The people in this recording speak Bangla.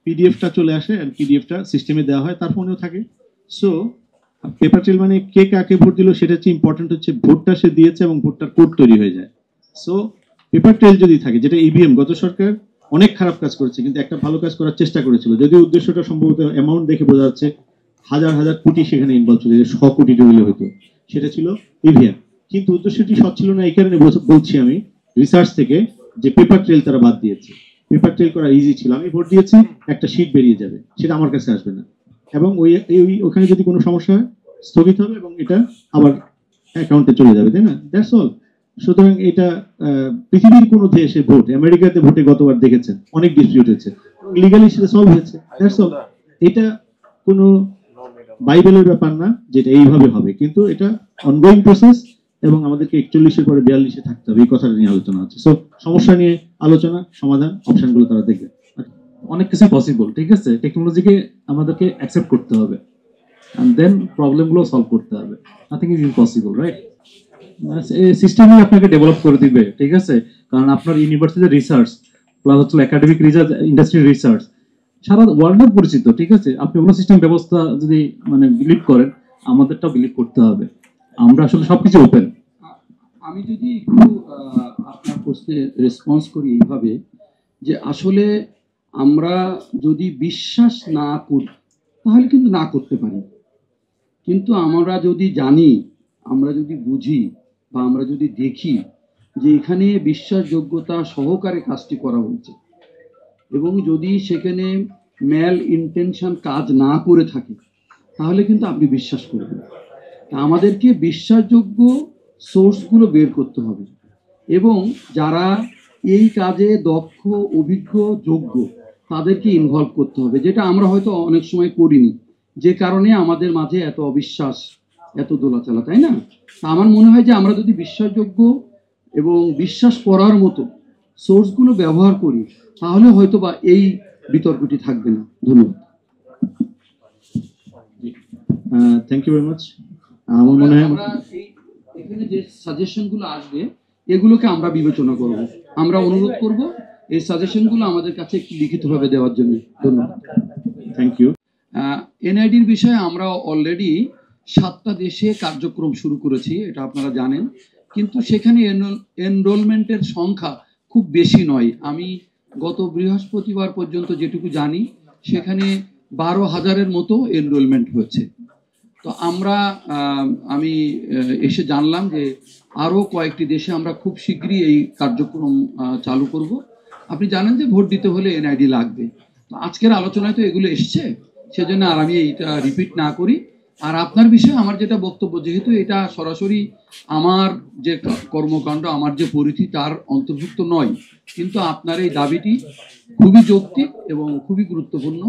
পিডিএফটা চলে আসে আর পিডিএফটা সিস্টেমে দেওয়া হয়, তার ফোনেও থাকে। সো পেপার ট্রেল মানে কে কাকে ভোট দিল সেটা হচ্ছে ইম্পর্টেন্ট, হচ্ছে ভোটটা সে দিয়েছে এবং ভোটটার কোড তৈরি হয়ে যায়। সো পেপার ট্রেল যদি থাকে, যেটা ইভিএম, গত সরকার অনেক খারাপ কাজ করেছে কিন্তু একটা ভালো কাজ করার চেষ্টা করেছিল, যদিও উদ্দেশ্যটা সম্ভবত অ্যামাউন্ট দেখে বোঝা যাচ্ছে হাজার হাজার কোটি সেখানে ইনভলভ ছিল, 100 কোটি হইলে হতো, সেটা ছিল ইভিএম। কিন্তু উদ্দেশ্যটি সৎ ছিল না, এই কারণে বলছি আমি রিসার্চ থেকে যে পেপার ট্রেল তারা বাদ দিয়েছে। পেপার ট্রেল করা ইজি ছিল, আমি ভোট দিয়েছি একটা শীট বেরিয়ে যাবে, সেটা আমার কাছে আসবে না, এবং ওখানে যদি কোনো সমস্যা হয় স্থগিত হবে এবং এটা আবার অ্যাকাউন্টে চলে যাবে, তাই না? That's all. সুতরাং এটা পৃথিবীর কোনো দেশে ভোট, আমেরিকাতে ভোটে গতবার দেখেছেন অনেক ডিসপিউট হয়েছে, লিগালি সেটা সলভ হয়েছে, দ্যাটস অল। এটা কোনো বাইবেলের ব্যাপার না যেটা এইভাবে হবে, কিন্তু এটা অনগোয়িং প্রসেস এবং আমাদেরকে 41-এর পরে 42-এ থাকতে হবে, এই কথাটা নিয়ে আলোচনা হচ্ছে। সো সমস্যা নিয়ে আলোচনা, সমাধান, অপশনগুলো তারা দেখবে। অনেক কিছু পসিবল, ঠিক আছে? টেকনোলজিকে আমাদেরকে অ্যাকসেপ্ট করতে হবে এন্ড দেন প্রবলেমগুলো সলভ করতে হবে। Nothing is impossible, right? সিস্টেমই আপনাকে ডেভেলপ করে দিবে, ঠিক আছে? কারণ আপনার ইউনিভার্সিটির রিসার্চ প্লাস হচ্ছে একাডেমিক রিসার্চ, ইন্ডাস্ট্রি রিসার্চ সারা ওয়ার্ল্ডে পরিচিত, ঠিক আছে? আপনি ওগুলো সিস্টেম ব্যবস্থা যদি মানে বিলিভ করেন, আমাদেরটাও বিলিভ করতে হবে। আমরা আসলে সবকিছু ওপেন। আমি যদি একটু আপনার প্রশ্নে রেসপন্স করি এইভাবে, যে আসলে আমরা যদি বিশ্বাস না করি তাহলে কিন্তু না করতে পারি, কিন্তু আমরা যদি জানি, আমরা যদি বুঝি বা আমরা যদি দেখি যে এখানে বিশ্বাসযোগ্যতা সহকারে কাজটি করা হয়েছে এবং যদি সেখানে ম্যাল ইন্টেনশন কাজ না করে থাকে, তাহলে কিন্তু আপনি বিশ্বাস করবেন। আমাদেরকে বিশ্বাসযোগ্য সোর্সগুলো বের করতে হবে এবং যারা এই কাজে দক্ষ, অভিজ্ঞ, যোগ্য তাদেরকে ইনভলভ করতে হবে, যেটা আমরা হয়তো অনেক সময় করিনি, যে কারণে আমাদের মাঝে এত অবিশ্বাস, এত দোলাচলা, তাই না? আমার মনে হয় যে আমরা যদি বিশ্বাসযোগ্য এবং বিশ্বাস করার মতো সোর্সগুলো ব্যবহার করি, তাহলে হয়তো বা এই বিতর্কটি থাকবে না। ধন্যবাদ। Thank you very much. আমার মনে হয় আমরা এখানে যে সাজেশনগুলো আসবে এগুলোকে আমরা বিবেচনা করব, আমরা অনুরোধ করব এই সাজেশনগুলো আমাদের কাছে একটু লিখিতভাবে দেওয়ার জন্য। ধন্যবাদ। Thank you. এনআইডির বিষয়ে আমরা অলরেডি 7টা দেশে কার্যক্রম শুরু করেছি, এটা আপনারা জানেন, কিন্তু সেখানে এনরোলমেন্টের সংখ্যা খুব বেশি নয়। আমি গত বৃহস্পতিবার পর্যন্ত যেটুকু জানি সেখানে 12,000-এর মতো এনরোলমেন্ট হয়েছে। তো আমি এসে জানলাম যে আরও কয়েকটি দেশে আমরা খুব শীঘ্রই এই কার্যক্রম চালু করব। আপনি জানেন যে ভোট দিতে হলে এনআইডি লাগবে, তো আজকের আলোচনায় তো এগুলো এসছে, সেজন্য আর আমি এইটা রিপিট না করি। আর আপনার বিষয়ে আমার যেটা বক্তব্য, যেহেতু এটা সরাসরি আমার যে কর্মকাণ্ড, আমার যে পরিধি তার অন্তর্ভুক্ত নয়, কিন্তু আপনার এই দাবিটি খুবই যৌক্তিক এবং খুবই গুরুত্বপূর্ণ।